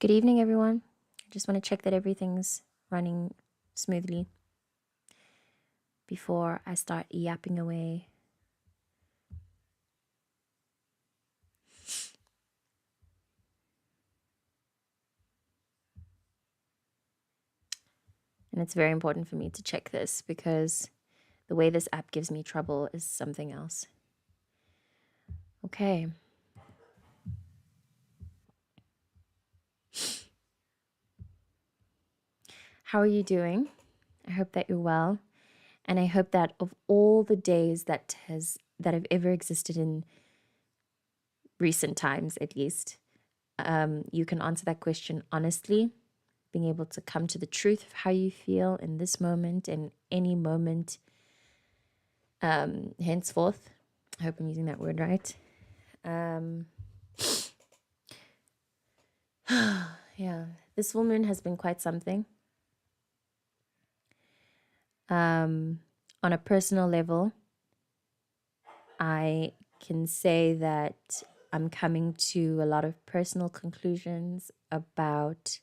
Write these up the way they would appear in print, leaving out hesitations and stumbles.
Good evening, everyone. I just want to check that everything's running smoothly before I start yapping away. And it's very important for me to check this because the way this app gives me trouble is something else. Okay. How are you doing? I hope that you're well. And I hope that of all the days that have ever existed in recent times, at least, you can answer that question honestly, being able to come to the truth of how you feel in this moment and any moment henceforth. I hope I'm using that word right. Yeah, this full moon has been quite something. On a personal level, I can say that I'm coming to a lot of personal conclusions about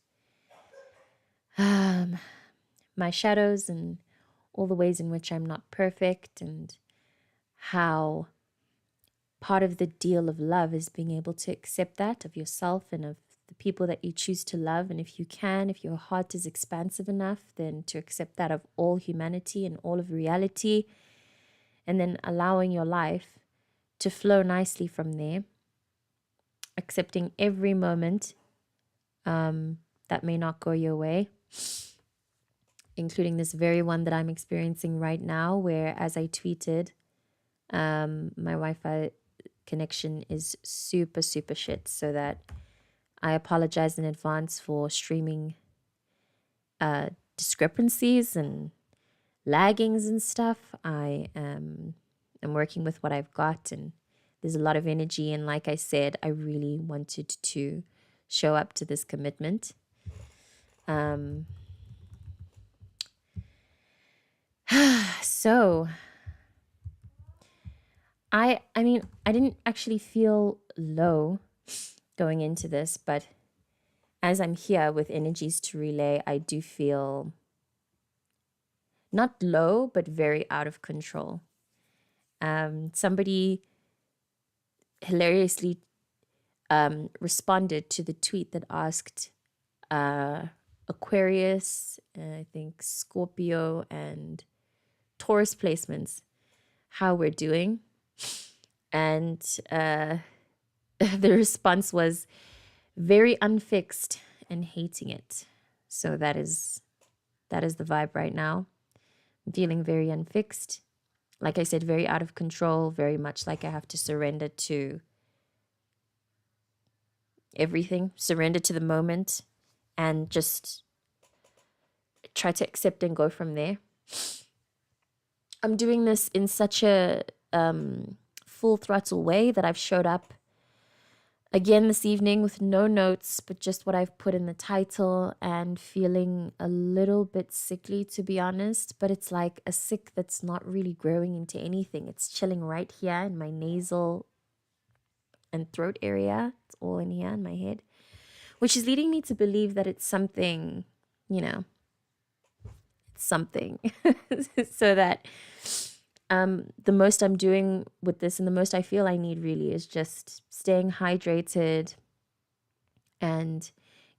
my shadows and all the ways in which I'm not perfect, and how part of the deal of love is being able to accept that of yourself and of the people that you choose to love. And if you can, if your heart is expansive enough, then to accept that of all humanity and all of reality, and then allowing your life to flow nicely from there, accepting every moment that may not go your way, including this very one that I'm experiencing right now, where, as I tweeted, my Wi-Fi connection is super, super shit, so that I apologize in advance for streaming discrepancies and laggings and stuff. I'm working with what I've got, and there's a lot of energy. And like I said, I really wanted to show up to this commitment. So I mean, I didn't actually feel low going into this, but as I'm here with energies to relay, I do feel not low, but very out of control. Somebody hilariously responded to the tweet that asked Aquarius, I think Scorpio and Taurus placements, how we're doing. And the response was very unfixed and hating it. So that is the vibe right now. I'm feeling very unfixed. Like I said, very out of control, very much like I have to surrender to everything, surrender to the moment, and just try to accept and go from there. I'm doing this in such a full throttle way that I've showed up again this evening with no notes, but just what I've put in the title, and feeling a little bit sickly, to be honest. But it's like a sick that's not really growing into anything. It's chilling right here in my nasal and throat area. It's all in here in my head, which is leading me to believe that it's something, something. So that the most I'm doing with this, and the most I feel I need, really is just staying hydrated and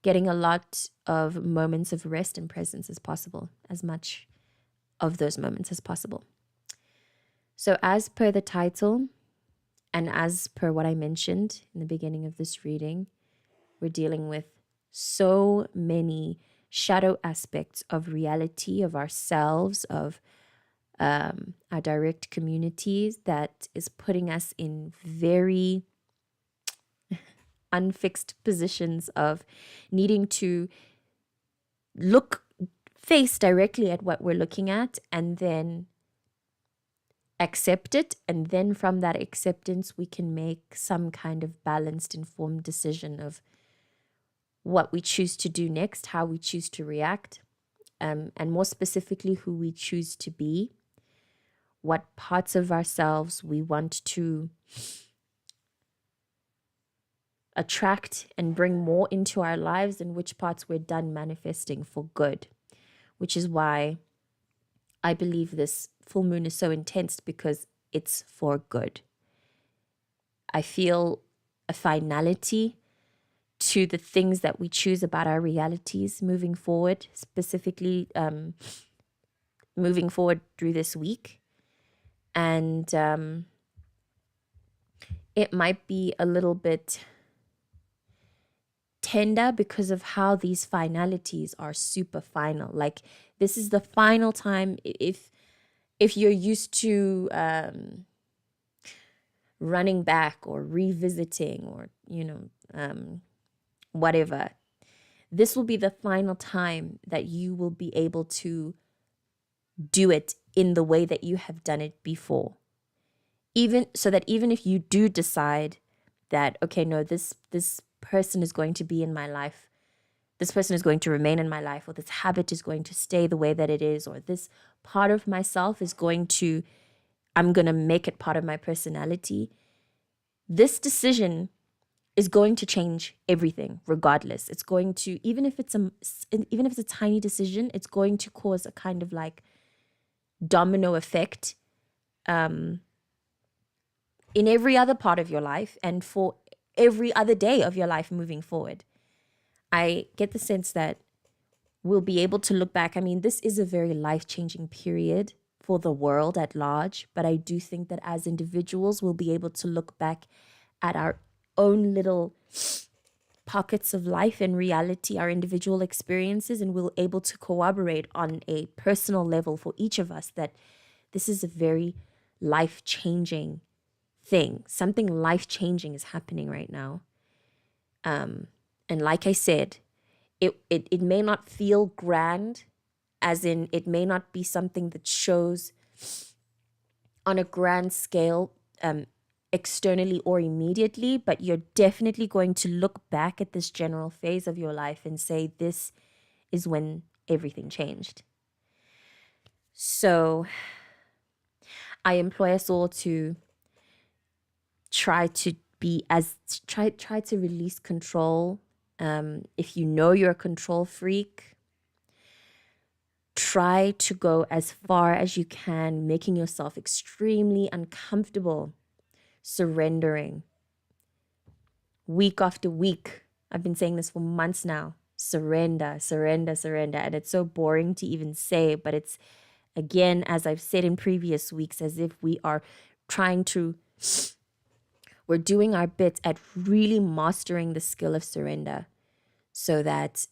getting a lot of moments of rest and presence as possible, as much of those moments as possible. So as per the title, and as per what I mentioned in the beginning of this reading, we're dealing with so many shadow aspects of reality, of ourselves, of our direct communities, that is putting us in very unfixed positions of needing to face directly at what we're looking at, and then accept it. And then from that acceptance, we can make some kind of balanced, informed decision of what we choose to do next, how we choose to react, and more specifically, who we choose to be, what parts of ourselves we want to attract and bring more into our lives, and which parts we're done manifesting for good, which is why I believe this full moon is so intense, because it's for good. I feel a finality to the things that we choose about our realities moving forward, specifically moving forward through this week. And it might be a little bit tender because of how these finalities are super final. Like, this is the final time. If you're used to running back or revisiting, or whatever, this will be the final time that you will be able to do it in the way that you have done it before. Even if you do decide that, okay, no, this person is going to be in my life, this person is going to remain in my life, or this habit is going to stay the way that it is, or this part of myself I'm going to make it part of my personality. This decision is going to change everything regardless. It's going to, even if it's a tiny decision, it's going to cause a kind of like domino effect in every other part of your life, and for every other day of your life moving forward. I get the sense that we'll be able to look back. I mean, this is a very life-changing period for the world at large, but I do think that as individuals, we'll be able to look back at our own little pockets of life and reality, our individual experiences, and we'll able to corroborate on a personal level for each of us that this is a very life-changing thing. Something life-changing is happening right now. And like I said, it may not feel grand, as in it may not be something that shows on a grand scale externally or immediately, but you're definitely going to look back at this general phase of your life and say, this is when everything changed. So I implore us all to try to release control. If you know you're a control freak, try to go as far as you can, making yourself extremely uncomfortable, surrendering. Week after week, I've been saying this for months now. Surrender, surrender, surrender. And it's so boring to even say, but it's, again, as I've said in previous weeks, as if we are we're doing our bit at really mastering the skill of surrender, so that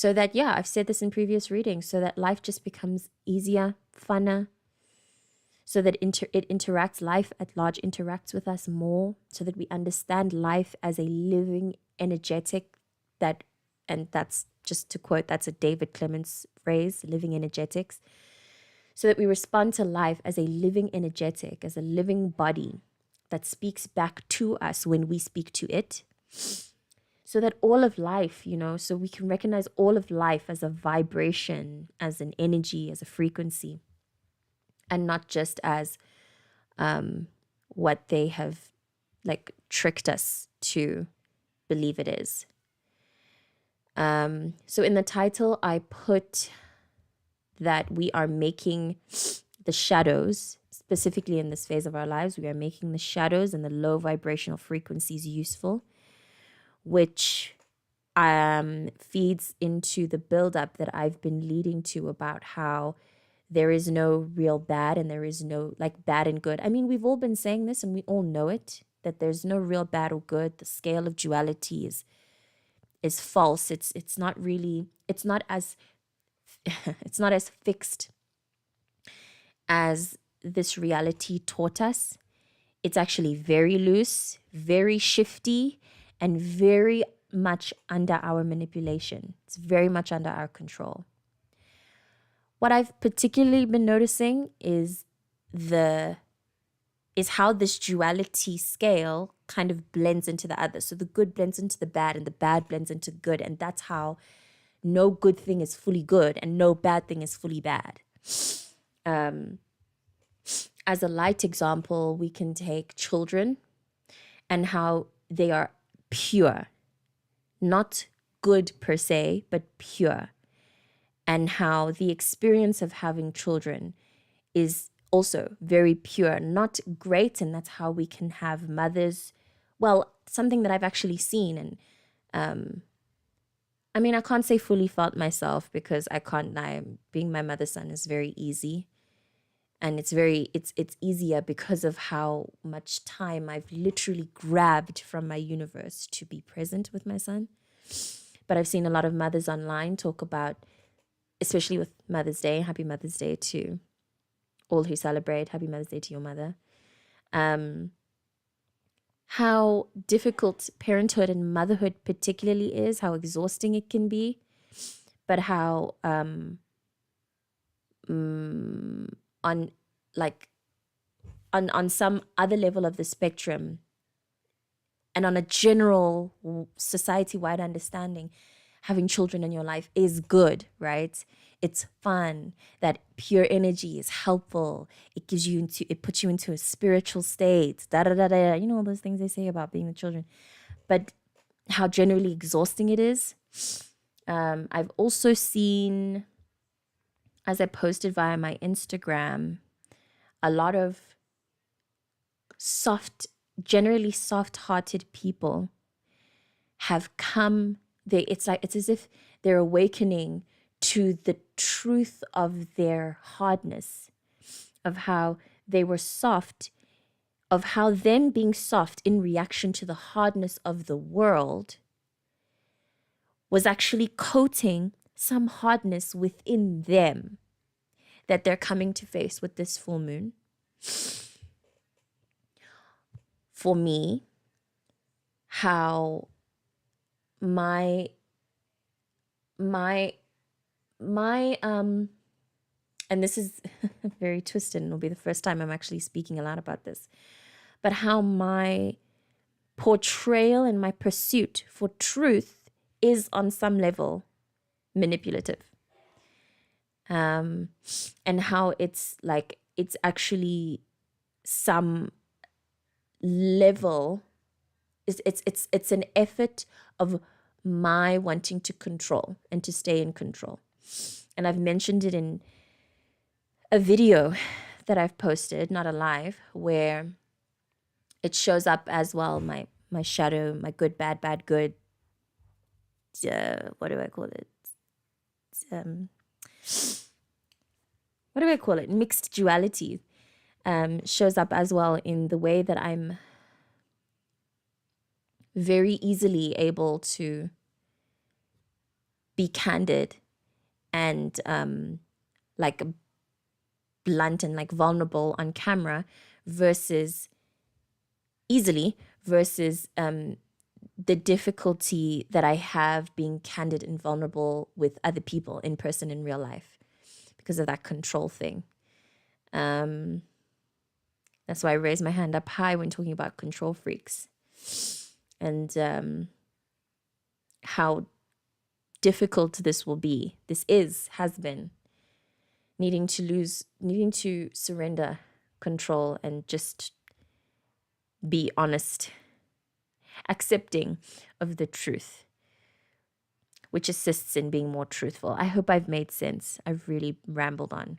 I've said this in previous readings, so that life just becomes easier, funner, so that life at large interacts with us more, so that we understand life as a living energetic, and that's just to quote, that's a David Clements phrase, living energetics, so that we respond to life as a living energetic, as a living body that speaks back to us when we speak to it. So that all of life, so we can recognize all of life as a vibration, as an energy, as a frequency, and not just as what they have tricked us to believe it is. So in the title, I put that we are making the shadows, specifically in this phase of our lives, we are making the shadows and the low vibrational frequencies useful, which feeds into the buildup that I've been leading to about how there is no real bad and there is no bad and good. I mean, we've all been saying this and we all know it, that there's no real bad or good. The scale of duality is false. It's not as it's not as fixed as this reality taught us. It's actually very loose, very shifty, and very much under our manipulation. It's very much under our control. What I've particularly been noticing is how this duality scale kind of blends into the other. So the good blends into the bad and the bad blends into good. And that's how no good thing is fully good and no bad thing is fully bad. As a light example, we can take children. and how they are pure, not good per se, but pure. And how the experience of having children is also very pure, not great. And that's how we can have mothers. Well, something that I've actually seen, and I mean, I can't say fully felt myself because I can't lie. Being my mother's son is very easy. And it's easier because of how much time I've literally grabbed from my universe to be present with my son. But I've seen a lot of mothers online talk about, especially with Mother's Day, Happy Mother's Day to all who celebrate, Happy Mother's Day to your mother. How difficult parenthood and motherhood particularly is, how exhausting it can be, but how on some other level of the spectrum, and on a general society-wide understanding, having children in your life is good, right? It's fun. That pure energy is helpful. It puts you into a spiritual state. Da da da da. You know all those things they say about being with children, but how generally exhausting it is. I've also seen, as I posted via my Instagram, a lot of generally soft-hearted people have come. It's as if they're awakening to the truth of their hardness, of how they were soft, of how them being soft in reaction to the hardness of the world was actually coating some hardness within them that they're coming to face with this full moon. For me, how my and this is very twisted, and it'll be the first time I'm actually speaking a lot about this, but how my portrayal and my pursuit for truth is on some level manipulative. And how it's actually some level, it's an effort of my wanting to control and to stay in control. And I've mentioned it in a video that I've posted, not a live, where it shows up as well, my shadow, my good, bad, bad, good. What do I call it? What do I call it? Mixed duality shows up as well in the way that I'm very easily able to be candid and blunt and vulnerable on camera versus the difficulty that I have being candid and vulnerable with other people in person in real life because of that control thing. That's why I raise my hand up high when talking about control freaks, and how difficult this will be. Has been needing to surrender control and just be honest, accepting of the truth, which assists in being more truthful. I hope I've made sense. I've really rambled on.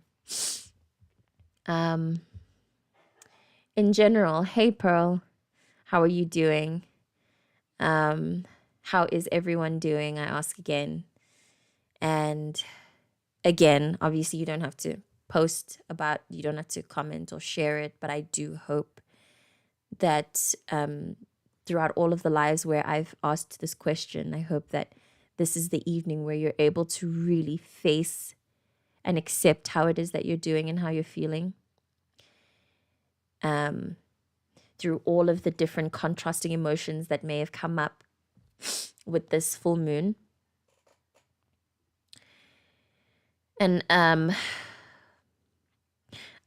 In general, hey Pearl, how are you doing? How is everyone doing? I ask again. And again, obviously you don't have to you don't have to comment or share it, but I do hope that throughout all of the lives where I've asked this question, I hope that this is the evening where you're able to really face and accept how it is that you're doing and how you're feeling. Through all of the different contrasting emotions that may have come up with this full moon. And I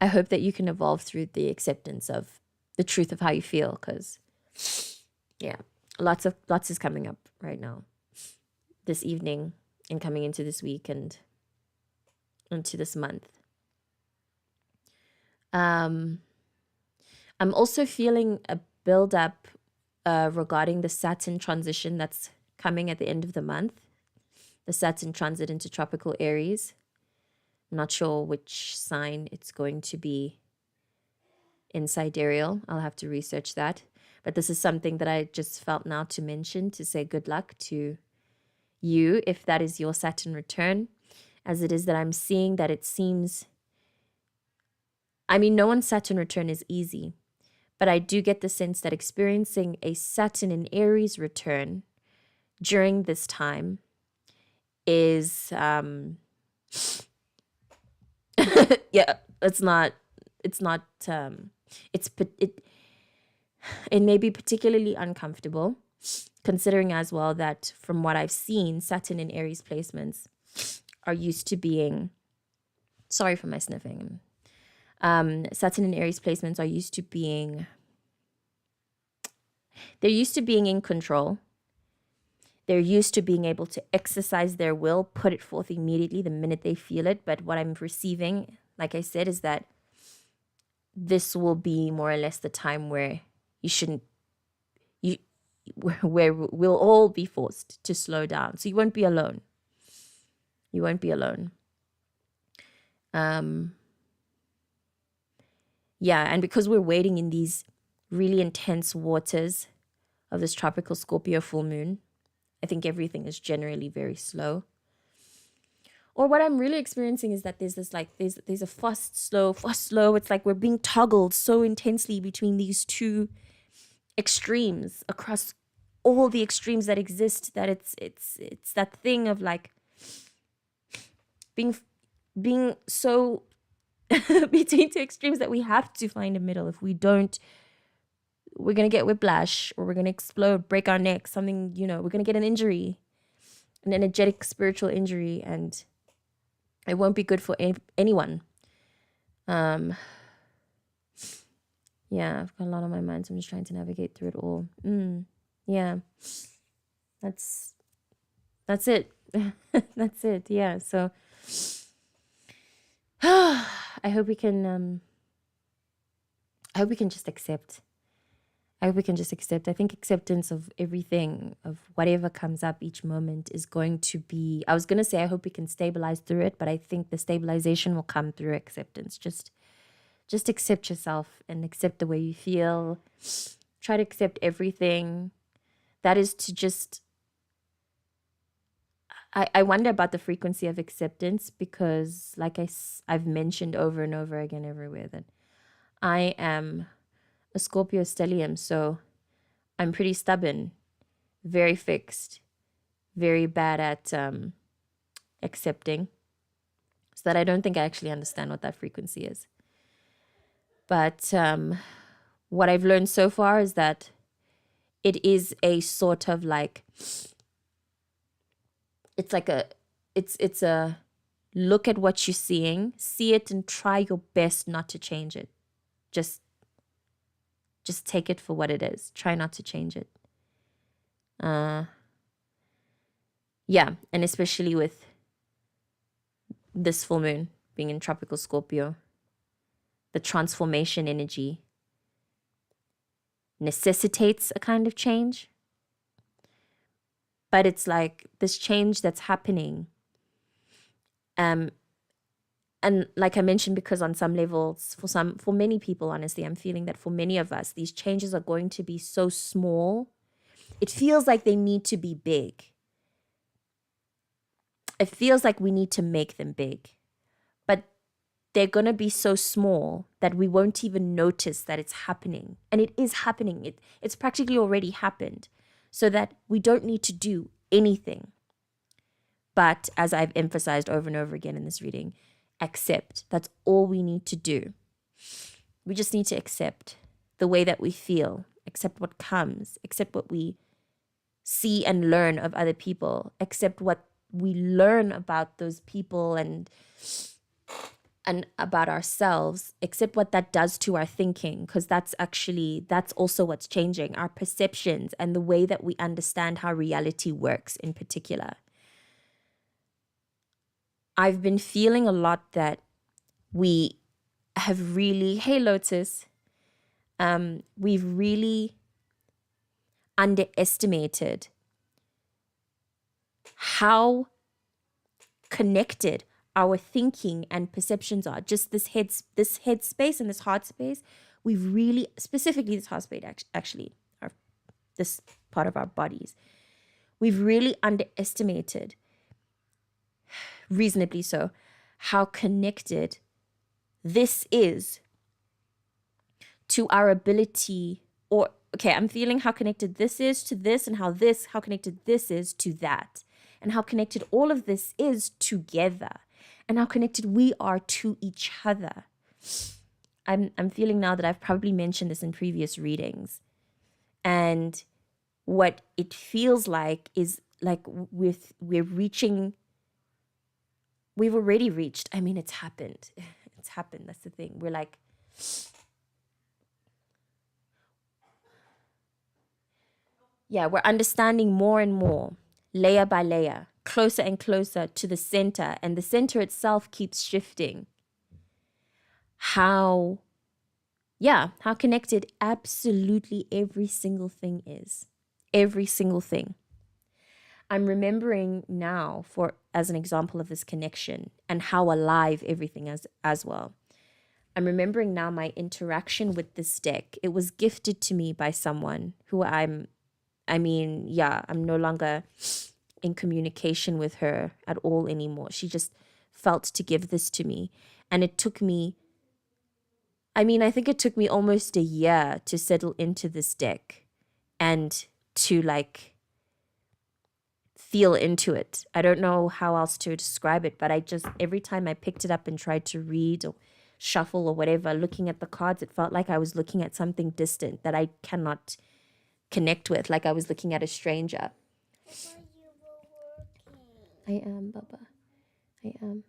hope that you can evolve through the acceptance of the truth of how you feel, because lots is coming up right now, this evening and coming into this week and into this month. I'm also feeling a build-up regarding the Saturn transition that's coming at the end of the month. The Saturn transit into tropical Aries. I'm not sure which sign it's going to be in sidereal. I'll have to research that. But this is something that I just felt now to mention, to say good luck to you if that is your Saturn return, as it is that I'm seeing that it seems, I mean, no one's Saturn return is easy, but I do get the sense that experiencing a Saturn in Aries return during this time is, yeah, it may be particularly uncomfortable, considering as well that from what I've seen, Saturn in Aries placements are used to being, sorry for my sniffing, Saturn in Aries placements are used to being, they're used to being in control. They're used to being able to exercise their will, put it forth immediately the minute they feel it. But what I'm receiving, like I said, is that this will be more or less the time where where we'll all be forced to slow down. So you won't be alone. You won't be alone. Yeah, and because we're waiting in these really intense waters of this tropical Scorpio full moon, I think everything is generally very slow. Or what I'm really experiencing is that there's this like, there's a fast, slow. It's like we're being toggled so intensely between these two extremes, across all the extremes that exist, that it's that thing of like being so between two extremes that we have to find a middle. If we don't, we're going to get whiplash, or we're going to explode, break our neck, something, we're going to get an injury, an energetic spiritual injury, and it won't be good for anyone. Yeah, I've got a lot on my mind, so I'm just trying to navigate through it all. Yeah, that's it. That's it. Yeah. So I hope we can just accept. I think acceptance of everything, of whatever comes up each moment, is going to be, I was going to say I hope we can stabilize through it, but I think the stabilization will come through acceptance. Just accept yourself and accept the way you feel. Try to accept everything. That is to just, I wonder about the frequency of acceptance, because like I've mentioned over and over again everywhere that I am a Scorpio stellium, so I'm pretty stubborn, very fixed, very bad at accepting, so that I don't think I actually understand what that frequency is. But what I've learned so far is that it is a sort of like, it's a look at what you're seeing, see it, and try your best not to change it. Just take it for what it is. Try not to change it. Yeah, and especially with this full moon being in tropical Scorpio, the transformation energy necessitates a kind of change. But it's like this change that's happening. And like I mentioned, because on some levels, for many people, honestly, I'm feeling that for many of us, these changes are going to be so small. It feels like they need to be big. It feels like we need to make them big. But they're going to be so small that we won't even notice that it's happening. And it is happening. It's practically already happened. So that we don't need to do anything. But as I've emphasized over and over again in this reading, accept. That's all we need to do. We just need to accept the way that we feel, accept what comes, accept what we see and learn of other people, accept what we learn about those people and about ourselves, accept what that does to our thinking, because that's also what's changing, our perceptions and the way that we understand how reality works in particular. I've been feeling a lot that we have really, hey Lotus, we've really underestimated how connected our thinking and perceptions are. Just this head space and this heart space. We've really, specifically this heart space, actually, this part of our bodies, we've really underestimated, reasonably so, how connected this is to our ability, or okay, I'm feeling how connected this is to this, and how connected this is to that, and how connected all of this is together, and how connected we are to each other. I'm feeling now that I've probably mentioned this in previous readings, and what it feels like is like we've already reached. I mean, it's happened. It's happened. That's the thing. We're like, yeah, we're understanding more and more, layer by layer, closer and closer to the center. And the center itself keeps shifting. How connected absolutely every single thing is. Every single thing. I'm remembering now, as an example of this connection and how alive everything is as well. I'm remembering now my interaction with this deck. It was gifted to me by someone who I'm no longer in communication with her at all anymore. She just felt to give this to me. And it took me, I think it took me almost a year to settle into this deck and to like feel into it. I don't know how else to describe it, but every time I picked it up and tried to read or shuffle or whatever, looking at the cards, it felt like I was looking at something distant that I cannot connect with, like I was looking at a stranger. I am, Baba. I am.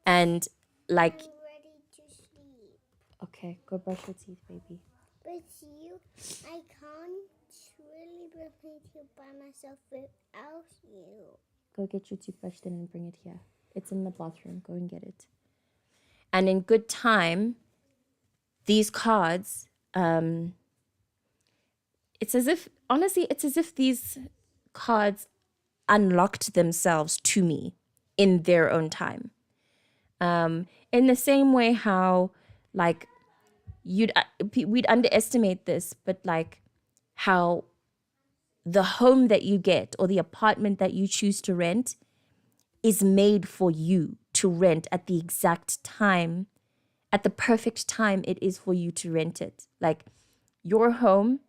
And like, I'm ready to sleep. Okay, go brush your teeth, baby. But I can't really brush my teeth by myself without you. Go get your toothbrush then and bring it here. It's in the bathroom. Go and get it. And in good time, these cards, it's as if these cards unlocked themselves to me in their own time. In the same way how like we'd underestimate this, but like how the home that you get or the apartment that you choose to rent is made for you to rent at the exact time, at the perfect time it is for you to rent it. Like your home,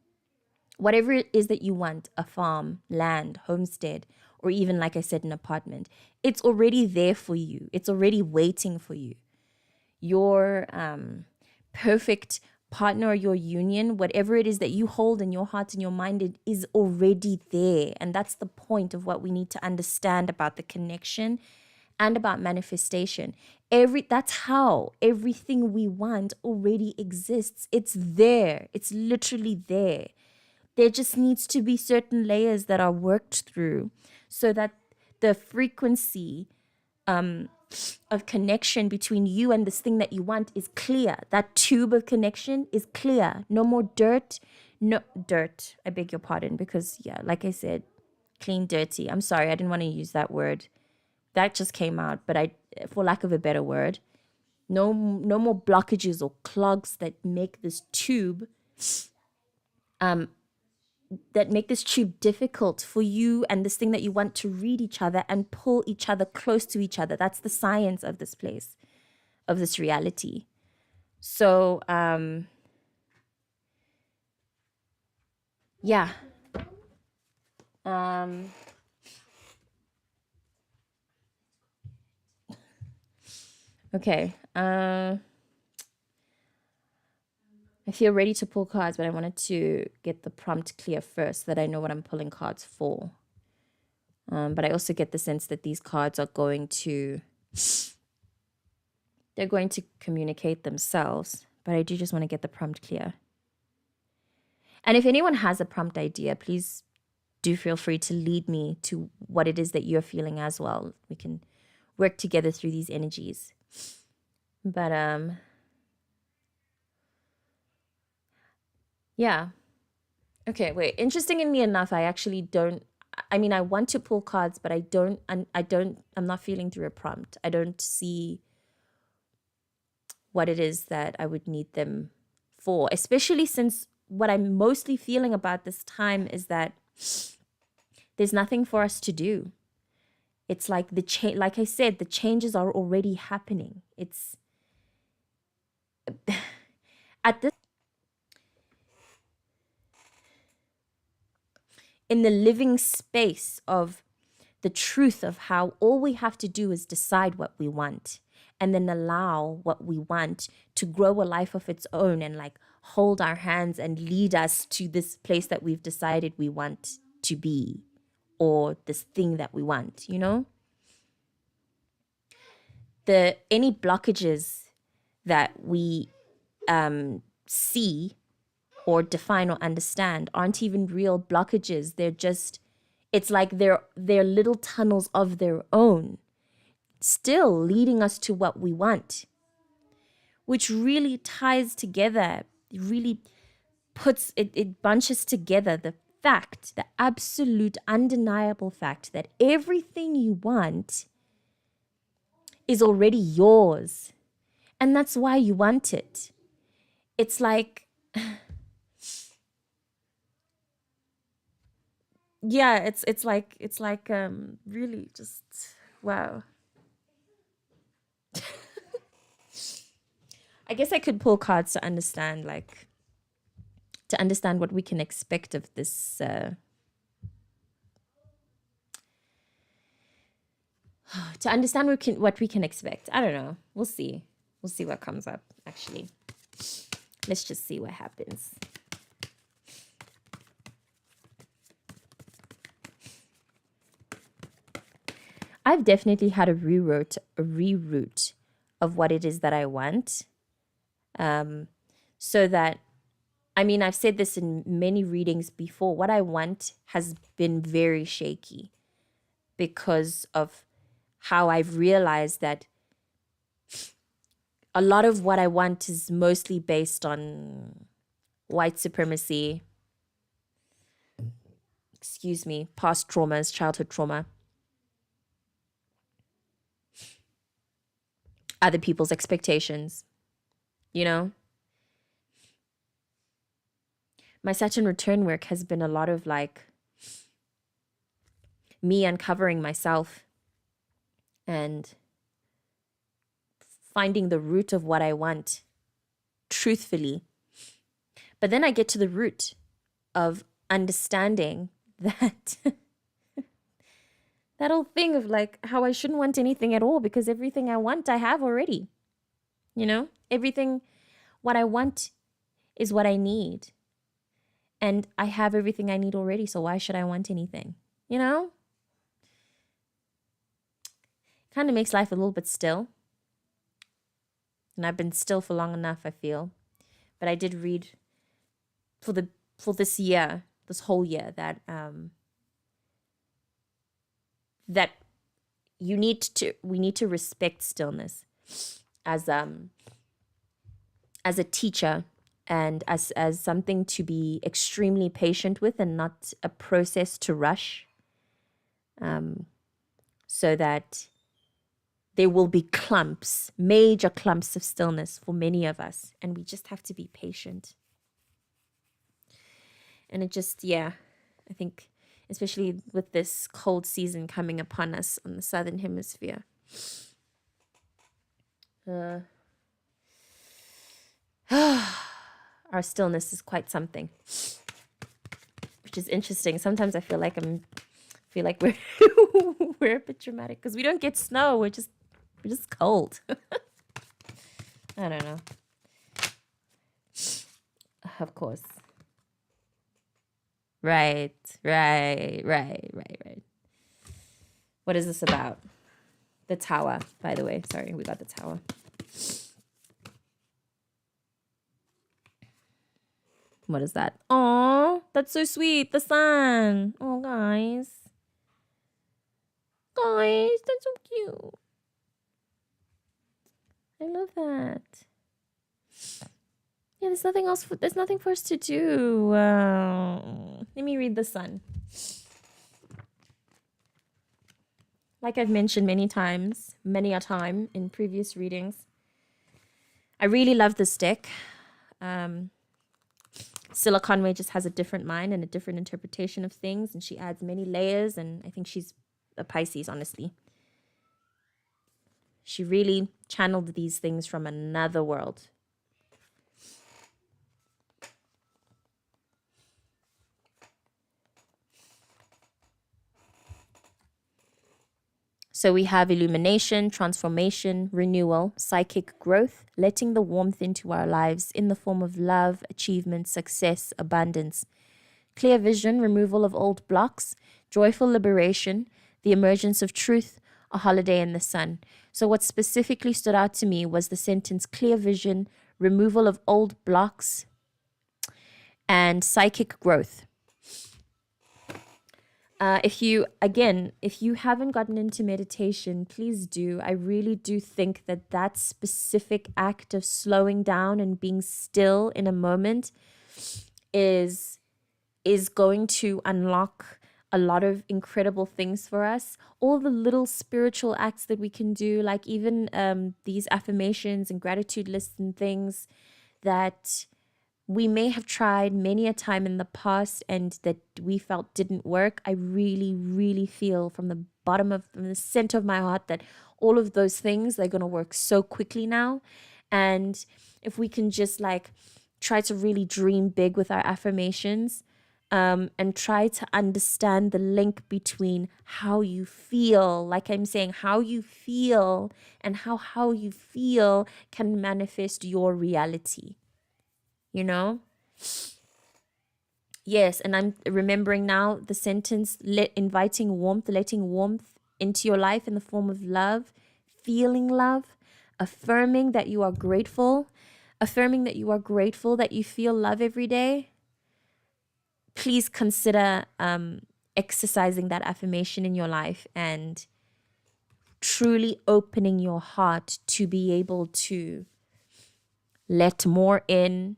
whatever it is that you want, a farm, land, homestead, or even, like I said, an apartment, it's already there for you. It's already waiting for you. Your perfect partner or your union, whatever it is that you hold in your heart and your mind, it is already there. And that's the point of what we need to understand about the connection and about manifestation. That's how everything we want already exists. It's there. It's literally there. There just needs to be certain layers that are worked through so that the frequency of connection between you and this thing that you want is clear. That tube of connection is clear. No more dirt. No dirt. I beg your pardon, because yeah, like I said, clean, dirty. I'm sorry, I didn't want to use that word. That just came out, but for lack of a better word, no more blockages or clogs that make this tube difficult for you and this thing that you want to read each other and pull each other close to each other. That's the science of this place, of this reality. So, yeah. Okay. I feel ready to pull cards, but I wanted to get the prompt clear first so that I know what I'm pulling cards for. But I also get the sense that these cards are going to communicate themselves, but I do just want to get the prompt clear. And if anyone has a prompt idea, please do feel free to lead me to what it is that you're feeling as well. We can work together through these energies. But yeah. Okay, wait. Interestingly enough, I actually don't. I mean, I want to pull cards, but I don't. I don't. I'm not feeling through a prompt. I don't see what it is that I would need them for, especially since what I'm mostly feeling about this time is that there's nothing for us to do. It's like like I said, the changes are already happening. It's at this in the living space of the truth of how all we have to do is decide what we want and then allow what we want to grow a life of its own and like hold our hands and lead us to this place that we've decided we want to be or this thing that we want, you know? The any blockages that we see or define or understand aren't even real blockages. They're just, it's like they're little tunnels of their own, still leading us to what we want, which really ties together, really puts it bunches together the fact, the absolute undeniable fact that everything you want is already yours. And that's why you want it. It's like, yeah, it's like really just wow. I guess I could pull cards to understand what we can expect of this to understand what we can expect. I don't know. We'll see. We'll see what comes up actually. Let's just see what happens. I've definitely had a reroute of what it is that I want. So that, I mean, I've said this in many readings before. What I want has been very shaky because of how I've realized that a lot of what I want is mostly based on white supremacy, past traumas, childhood trauma, other people's expectations, you know? My Saturn return work has been a lot of like me uncovering myself and finding the root of what I want truthfully. But then I get to the root of understanding that that whole thing of like how I shouldn't want anything at all because everything I want I have already. You know? Everything what I want is what I need. And I have everything I need already, so why should I want anything? You know? Kind of makes life a little bit still. And I've been still for long enough, I feel. But I did read for this year, this whole year, that that we need to respect stillness as a teacher and as something to be extremely patient with and not a process to rush. So that there will be major clumps of stillness for many of us, and we just have to be patient. And it just, yeah, I think especially with this cold season coming upon us on the southern hemisphere, our stillness is quite something, which is interesting. Sometimes I feel like we're we're a bit dramatic because we don't get snow. We're just cold. I don't know. Of course. Right. What is this about? The tower, by the way. Sorry, we got the tower. What is that? Oh, that's so sweet. The sun. Oh, guys. Guys, that's so cute. I love that. Yeah, there's nothing else. There's nothing for us to do. Let me read the sun. Like I've mentioned many a time in previous readings, I really love this deck. Scylla Conway just has a different mind and a different interpretation of things, and she adds many layers, and I think she's a Pisces, honestly. She really channeled these things from another world. So we have illumination, transformation, renewal, psychic growth, letting the warmth into our lives in the form of love, achievement, success, abundance. Clear vision, removal of old blocks, joyful liberation, the emergence of truth, a holiday in the sun. So what specifically stood out to me was the sentence clear vision, removal of old blocks, and psychic growth. If you haven't gotten into meditation, please do. I really do think that specific act of slowing down and being still in a moment is going to unlock a lot of incredible things for us. All the little spiritual acts that we can do, like even these affirmations and gratitude lists and things that we may have tried many a time in the past and that we felt didn't work. I really, really feel from the center of my heart that all of those things, they're going to work so quickly now. And if we can just like try to really dream big with our affirmations, and try to understand the link between how you feel, like I'm saying, how you feel and how you feel can manifest your reality. You know? Yes, and I'm remembering now the sentence, letting warmth into your life in the form of love, feeling love, affirming that you are grateful that you feel love every day. Please consider exercising that affirmation in your life and truly opening your heart to be able to let more in,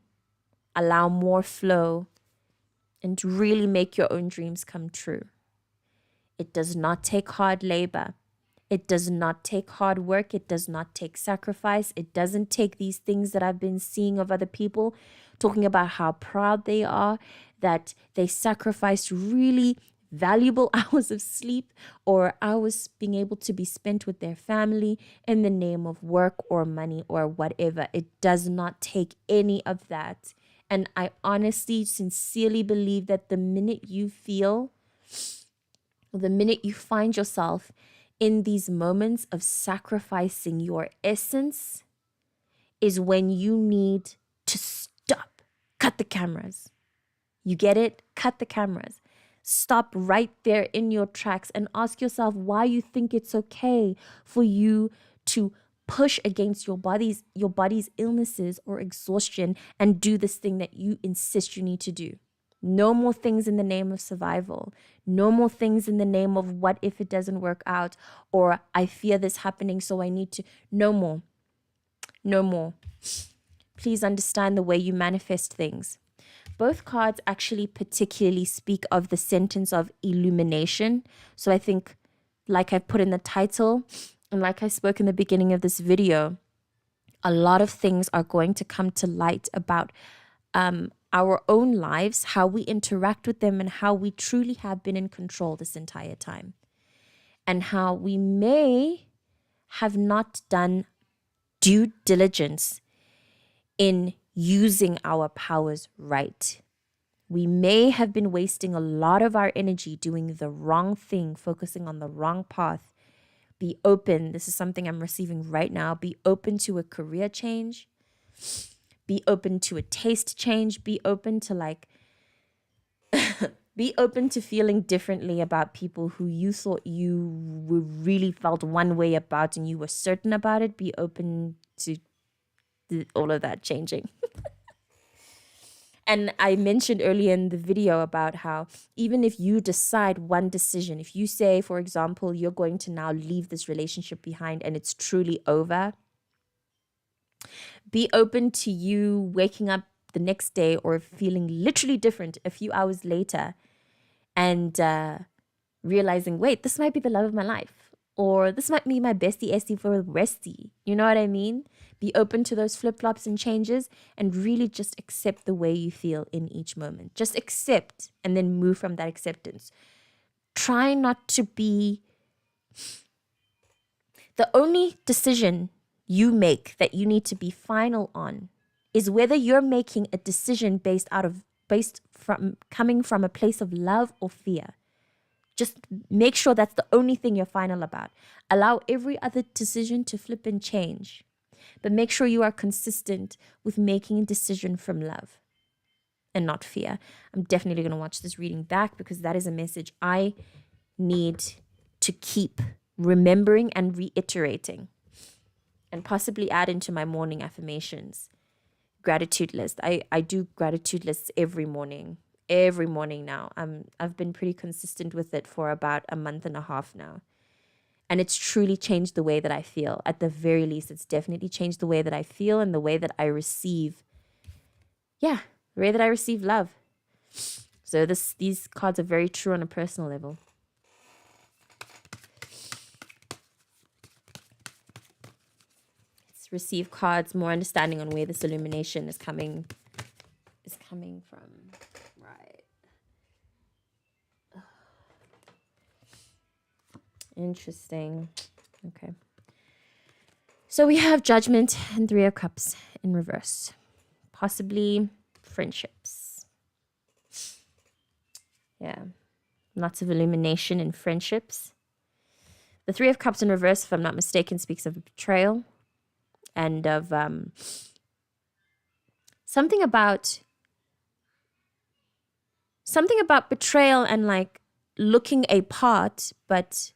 allow more flow, and really make your own dreams come true. It does not take hard labor. It does not take hard work. It does not take sacrifice. It doesn't take these things that I've been seeing of other people talking about how proud they are, that they sacrificed really valuable hours of sleep or hours being able to be spent with their family in the name of work or money or whatever. It does not take any of that. And I honestly, sincerely believe that the minute you find yourself in these moments of sacrificing your essence is when you need to stop. Cut the cameras. You get it? Cut the cameras. Stop right there in your tracks and ask yourself why you think it's okay for you to push against your body's illnesses or exhaustion and do this thing that you insist you need to do. No more things in the name of survival. No more things in the name of what if it doesn't work out or I fear this happening so I need to. No more. No more. Please understand the way you manifest things. Both cards actually particularly speak of the sentence of illumination. So I think, like I put in the title and like I spoke in the beginning of this video, a lot of things are going to come to light about our own lives, how we interact with them, and how we truly have been in control this entire time. And how we may have not done due diligence in using our powers right. We may have been wasting a lot of our energy doing the wrong thing, focusing on the wrong path. Be open. This is something I'm receiving right now. Be open to a career change. Be open to a taste change. Be open to be open to feeling differently about people who you thought you really felt one way about and you were certain about it. Be open to all of that changing. And I mentioned earlier in the video about how even if you decide one decision, if you say, for example, you're going to now leave this relationship behind and it's truly over, be open to you waking up the next day or feeling literally different a few hours later and realizing, wait, this might be the love of my life, or this might be my bestie estie for a restie. You know what I mean? Be open to those flip-flops and changes and really just accept the way you feel in each moment. Just accept and then move from that acceptance. Try not to be... The only decision you make that you need to be final on is whether you're making a decision based from coming from a place of love or fear. Just make sure that's the only thing you're final about. Allow every other decision to flip and change. But make sure you are consistent with making a decision from love and not fear. I'm definitely going to watch this reading back because that is a message I need to keep remembering and reiterating, and possibly add into my morning affirmations. Gratitude list. I do gratitude lists every morning now. I've been pretty consistent with it for about a month and a half now. And it's truly changed the way that I feel. At the very least, it's definitely changed the way that I feel and the way that I receive. Yeah, the way that I receive love. So these cards are very true on a personal level. Let's receive cards, more understanding on where this illumination is coming from. Right. Interesting. Okay. So we have Judgment and Three of Cups in reverse. Possibly friendships. Yeah. Lots of illumination in friendships. The Three of Cups in reverse, if I'm not mistaken, speaks of betrayal and of something about betrayal and like looking a part, but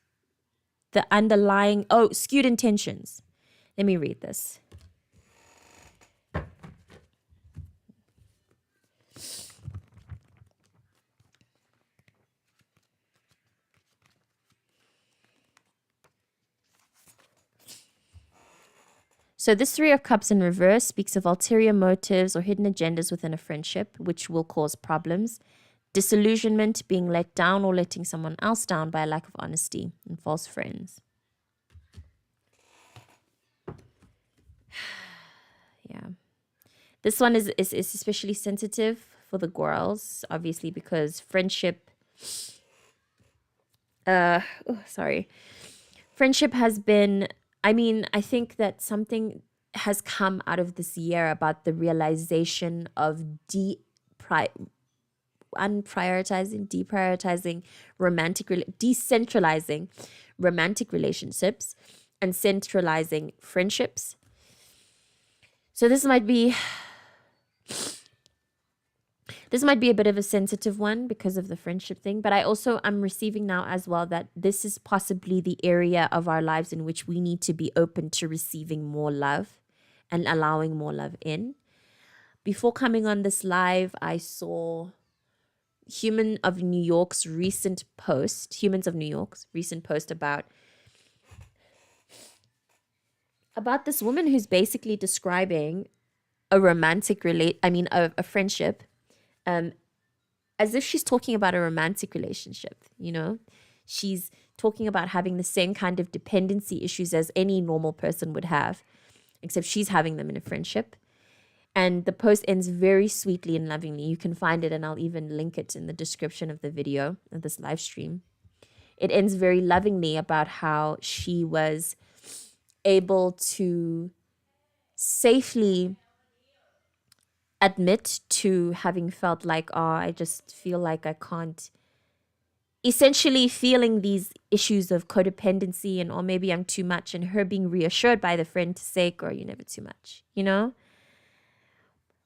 the underlying, skewed intentions. Let me read this. So this Three of Cups in reverse speaks of ulterior motives or hidden agendas within a friendship, which will cause problems. Disillusionment, being let down or letting someone else down by a lack of honesty, and false friends. Yeah. This one is especially sensitive for the girls, obviously, because friendship... Friendship has been... I think that something has come out of this year about the realization of deprioritizing decentralizing romantic relationships and centralizing friendships. So this might be a bit of a sensitive one because of the friendship thing, but I'm receiving now as well that this is possibly the area of our lives in which we need to be open to receiving more love and allowing more love in. Before coming on this live, I saw Humans of New York's recent post about this woman who's basically describing a a friendship, as if she's talking about a romantic relationship, you know? She's talking about having the same kind of dependency issues as any normal person would have, except she's having them in a friendship. And the post ends very sweetly and lovingly. You can find it, and I'll even link it in the description of the video of this live stream. It ends very lovingly about how she was able to safely admit to having felt like, I just feel like I can't. Essentially feeling these issues of codependency and, or maybe I'm too much, and her being reassured by the friend to say, girl, you're never too much, you know?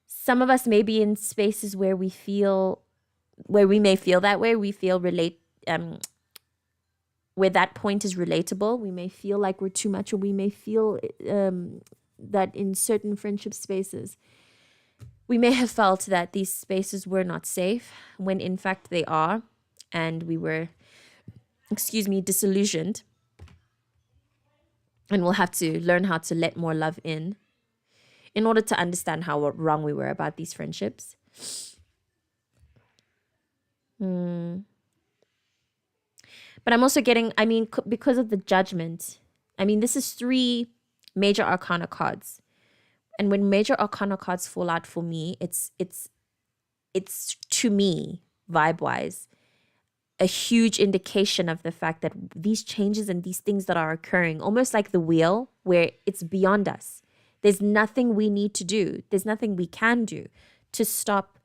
Some of us may be in spaces where we may feel that way. We feel where that point is relatable. We may feel like we're too much, or we may feel that in certain friendship spaces, we may have felt that these spaces were not safe when in fact they are. And we were, disillusioned. And we'll have to learn how to let more love in. in order to understand how wrong we were about these friendships. But I'm also getting, because of the judgment, this is 3 major arcana cards. And when major arcana cards fall out for me, it's to me, vibe-wise, a huge indication of the fact that these changes and these things that are occurring, almost like the wheel, where it's beyond us. There's nothing we need to do. There's nothing we can do to stop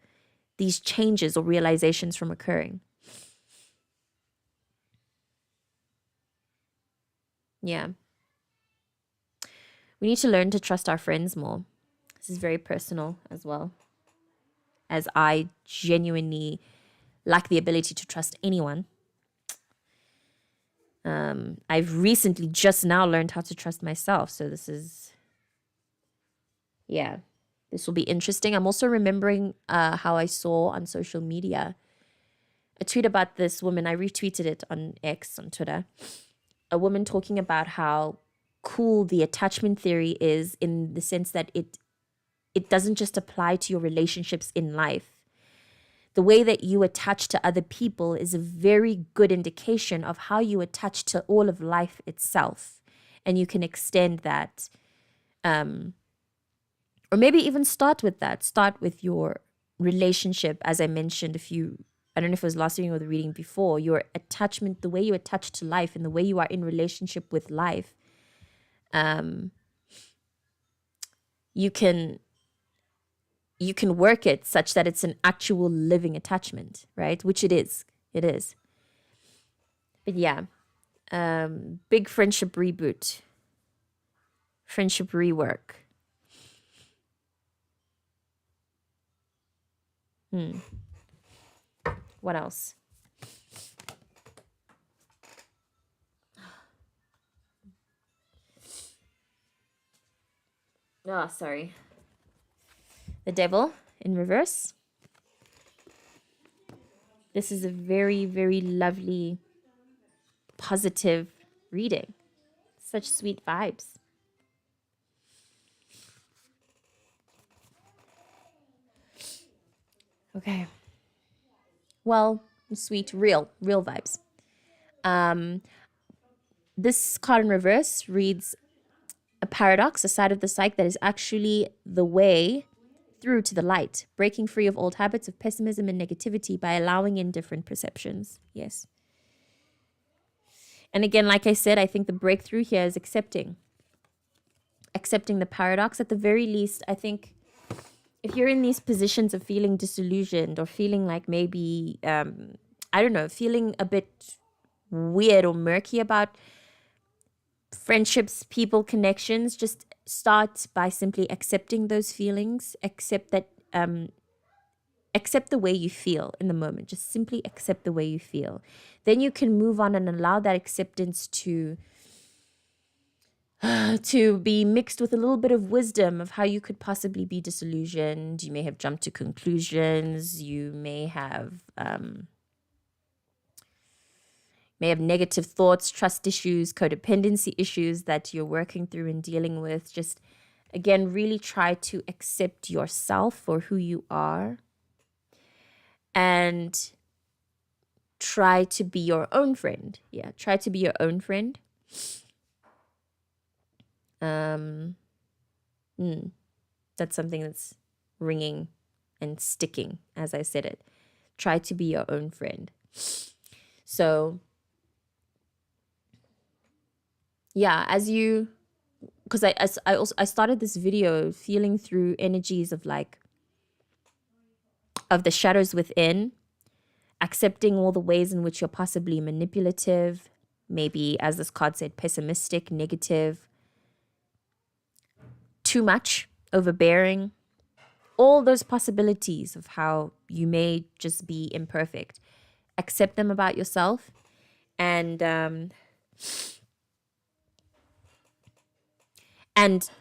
these changes or realizations from occurring. Yeah. We need to learn to trust our friends more. This is very personal as well, as I genuinely lack the ability to trust anyone. I've recently just now learned how to trust myself. So this will be interesting. I'm also remembering how I saw on social media a tweet about this woman. I retweeted it on X, on Twitter. A woman talking about how cool the attachment theory is, in the sense that it doesn't just apply to your relationships in life. The way that you attach to other people is a very good indication of how you attach to all of life itself. And you can extend that. Or maybe even start with that. Start with your relationship, as I mentioned I don't know if it was last reading or the reading before, your attachment, the way you attach to life and the way you are in relationship with life. You can work it such that it's an actual living attachment, right? Which it is. It is. But yeah, big friendship reboot. Friendship rework. What else? Oh, sorry. The Devil in reverse. This is a very, very lovely, positive reading. Such sweet vibes. Okay. Well, sweet, real vibes. This card in reverse reads a paradox, a side of the psyche that is actually the way through to the light, breaking free of old habits of pessimism and negativity by allowing in different perceptions. Yes. And again, like I said, I think the breakthrough here is accepting the paradox. At the very least, I think if you're in these positions of feeling disillusioned or feeling like maybe, feeling a bit weird or murky about friendships, people, connections, just start by simply accepting those feelings. Accept the way you feel in the moment. Just simply accept the way you feel. Then you can move on and allow that acceptance to be mixed with a little bit of wisdom of how you could possibly be disillusioned. You may have jumped to conclusions. You may have negative thoughts, trust issues, codependency issues that you're working through and dealing with. Just, again, really try to accept yourself for who you are and try to be your own friend. Yeah, try to be your own friend. That's something that's ringing and sticking as I said it. Try to be your own friend. So yeah, because I started this video feeling through energies of the shadows within, accepting all the ways in which you're possibly manipulative, maybe, as this card said, pessimistic, negative, too much, overbearing, all those possibilities of how you may just be imperfect. Accept them about yourself and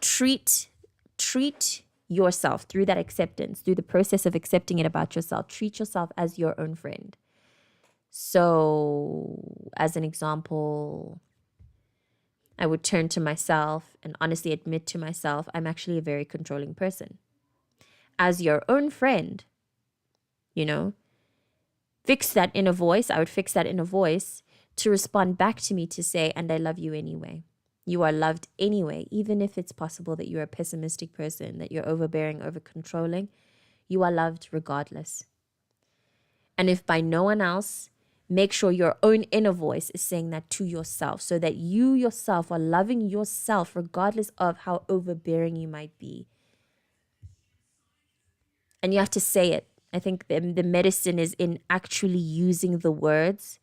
treat yourself through that acceptance, through the process of accepting it about yourself. Treat yourself as your own friend. So, as an example, I would turn to myself and honestly admit to myself, I'm actually a very controlling person. As your own friend, fix that inner voice. I would fix that inner voice to respond back to me to say, and I love you anyway. You are loved anyway, even if it's possible that you're a pessimistic person, that you're overbearing, over controlling. You are loved regardless. And if by no one else, make sure your own inner voice is saying that to yourself, so that you yourself are loving yourself regardless of how overbearing you might be. And you have to say it. I think the medicine is in actually using the words.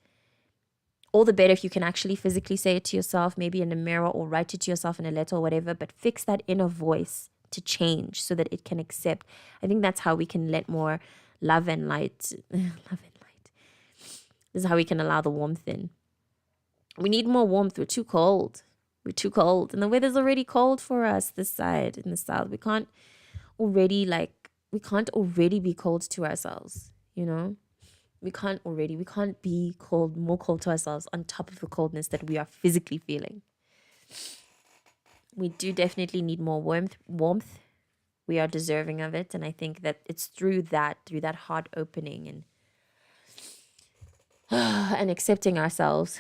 All the better if you can actually physically say it to yourself, maybe in a mirror, or write it to yourself in a letter or whatever, but fix that inner voice to change so that it can accept. I think that's how we can let more love and light. This is how we can allow the warmth in. We need more warmth. We're too cold. And the weather's already cold for us this side in the south. We can't already be cold to ourselves, We can't be more cold to ourselves on top of the coldness that we are physically feeling. We do definitely need more warmth. We are deserving of it. And I think that it's through that heart opening and accepting ourselves.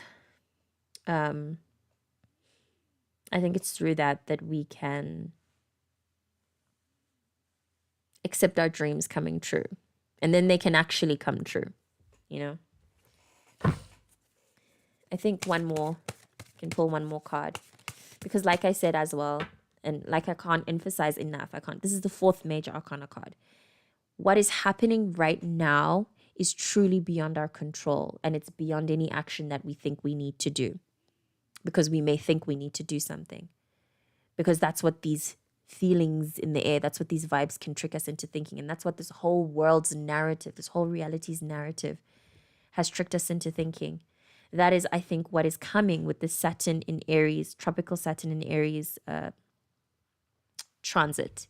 I think it's through that we can accept our dreams coming true. And then they can actually come true, I think can pull one more card. Because like I said as well, and like I can't emphasize enough, this is the fourth major arcana card. What is happening right now is truly beyond our control, and it's beyond any action that we think we need to do. Because we may think we need to do something. Because that's what these feelings in the air, that's what these vibes can trick us into thinking. And that's what this whole world's narrative, this whole reality's narrative has tricked us into thinking. That is, I think, what is coming with the Saturn in Aries, tropical Saturn in Aries transit.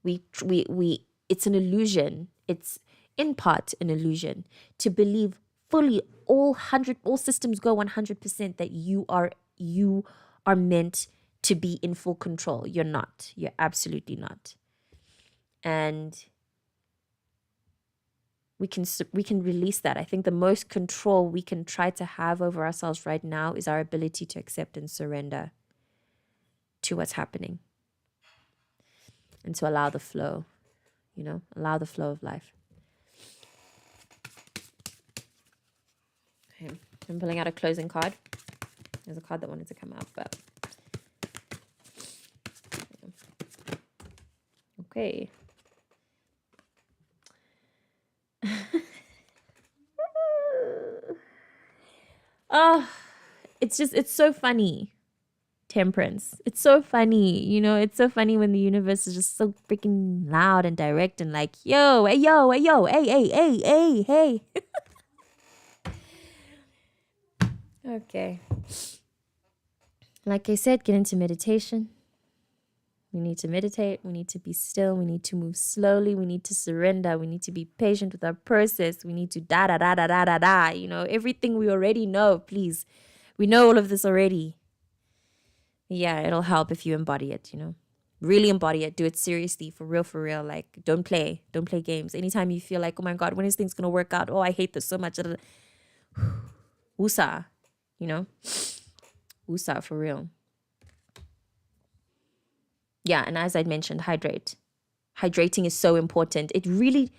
It's an illusion. It's in part an illusion to believe fully all systems go 100% that you are meant to be in full control. You're not. You're absolutely not. And we can release that. I think the most control we can try to have over ourselves right now is our ability to accept and surrender to what's happening. And to allow the flow, allow the flow of life. Okay. I'm pulling out a closing card. There's a card that wanted to come out, but okay. Oh, it's so funny. Temperance. It's so funny. It's so funny when the universe is just so freaking loud and direct and like, yo, hey, yo, hey, yo, hey, hey, hey, hey, hey. Okay. Like I said, get into meditation. We need to meditate. We need to be still. We need to move slowly. We need to surrender. We need to be patient with our process. We need to everything we already know, please. We know all of this already. Yeah, it'll help if you embody it, Really embody it. Do it seriously, for real. Like, don't play games. Anytime you feel like, oh my God, when is things going to work out? Oh, I hate this so much. Woosah, Woosah, for real. Yeah, and as I mentioned, hydrate. Hydrating is so important. It really,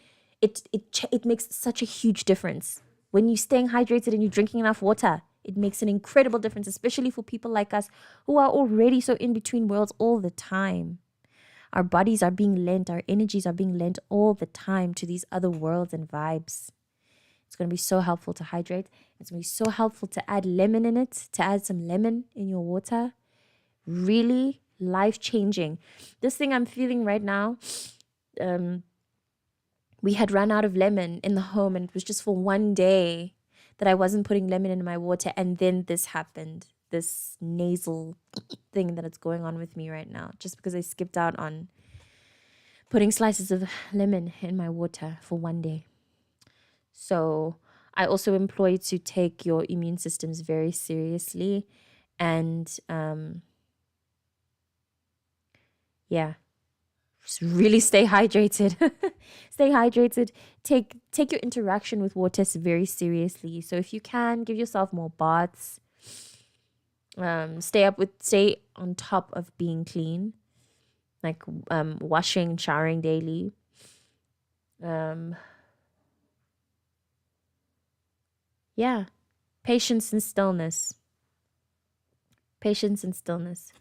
it makes such a huge difference. When you're staying hydrated and you're drinking enough water, it makes an incredible difference, especially for people like us who are already so in between worlds all the time. Our bodies are being lent, our energies are being lent all the time to these other worlds and vibes. It's going to be so helpful to hydrate. It's going to be so helpful to add lemon in it, to add some lemon in your water. Really life-changing. This thing I'm feeling right now, we had run out of lemon in the home, and it was just for one day that I wasn't putting lemon in my water, and then this happened, this nasal thing that is going on with me right now, just because I skipped out on putting slices of lemon in my water for one day. So I also implore you to take your immune systems very seriously And yeah, just really stay hydrated. Stay hydrated. Take your interaction with water very seriously. So if you can, give yourself more baths. Stay on top of being clean, like washing, showering daily. Yeah, patience and stillness. Patience and stillness.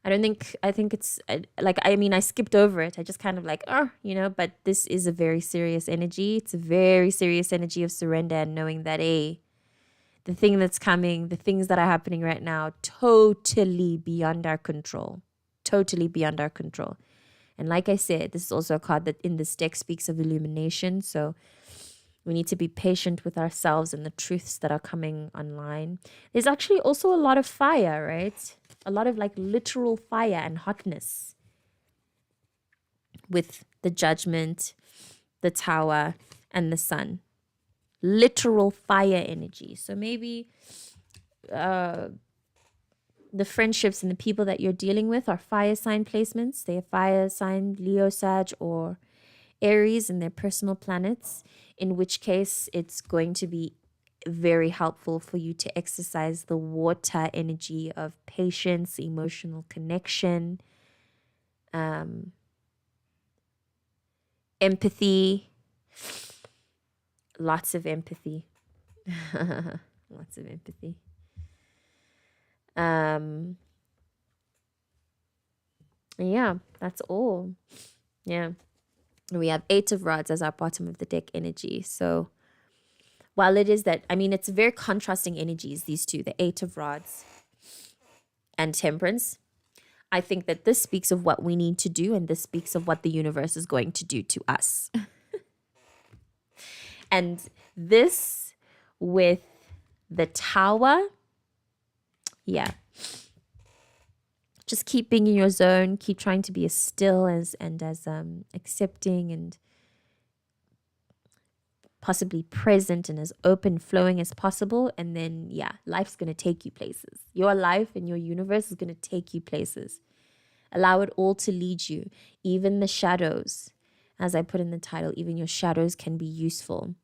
I think it's like, I mean, I skipped over it. I just kind of like, but this is a very serious energy. It's a very serious energy of surrender and knowing that, the thing that's coming, the things that are happening right now, totally beyond our control. Totally beyond our control. And like I said, this is also a card that in this deck speaks of illumination. So we need to be patient with ourselves and the truths that are coming online. There's actually also a lot of fire, right? A lot of like literal fire and hotness with the Judgment, the Tower, and the Sun. Literal fire energy. So maybe the friendships and the people that you're dealing with are fire sign placements. They are fire sign, Leo, Sag, or Aries in their personal planets, in which case it's going to be very helpful for you to exercise the water energy of patience, emotional connection, empathy, lots of empathy. Lots of empathy. Yeah, that's all. Yeah. We have 8 of Rods as our bottom of the deck energy. So while it is that, I mean, it's very contrasting energies, these two, the 8 of Rods and Temperance. I think that this speaks of what we need to do, and this speaks of what the universe is going to do to us. And this with the Tower, yeah. Just keep being in your zone, keep trying to be as still as accepting and possibly present and as open flowing as possible. And then, yeah, life's going to take you places. Your life and your universe is going to take you places. Allow it all to lead you. Even the shadows, as I put in the title, even your shadows can be useful.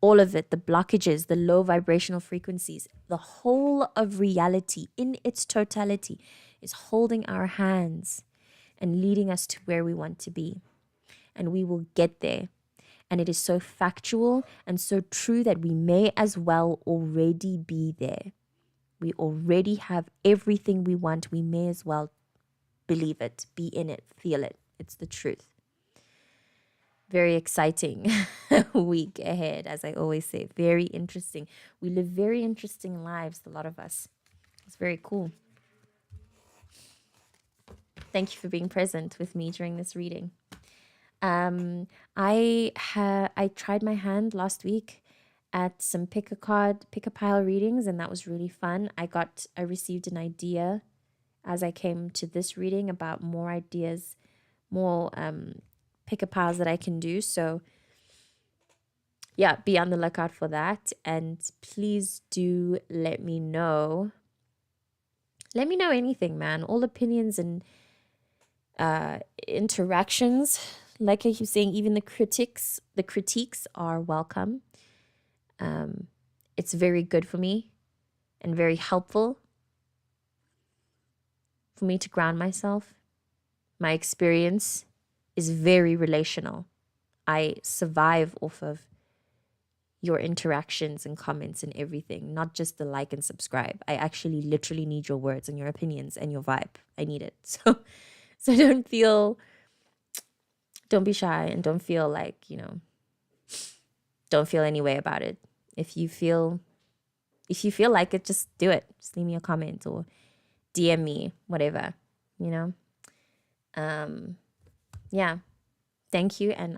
All of it, the blockages, the low vibrational frequencies, the whole of reality in its totality is holding our hands and leading us to where we want to be. And we will get there. And it is so factual and so true that we may as well already be there. We already have everything we want. We may as well believe it, be in it, feel it. It's the truth. Very exciting week ahead, as I always say. Very interesting. We live very interesting lives, a lot of us. It's very cool. Thank you for being present with me during this reading. I tried my hand last week at some pick a pile readings, and that was really fun. I received an idea as I came to this reading about more ideas, more pick a piles that I can do. So yeah, be on the lookout for that. And please do let me know. Let me know anything, man. All opinions and interactions. Like I keep saying, even the critiques are welcome. It's very good for me and very helpful for me to ground myself. My experience is very relational. I survive off of your interactions and comments and everything, not just the like and subscribe. I actually literally need your words and your opinions and your vibe. I need it. So don't be shy and don't feel like, don't feel any way about it. If you feel like it, just do it. Just leave me a comment or DM me, whatever, Yeah. Thank you, and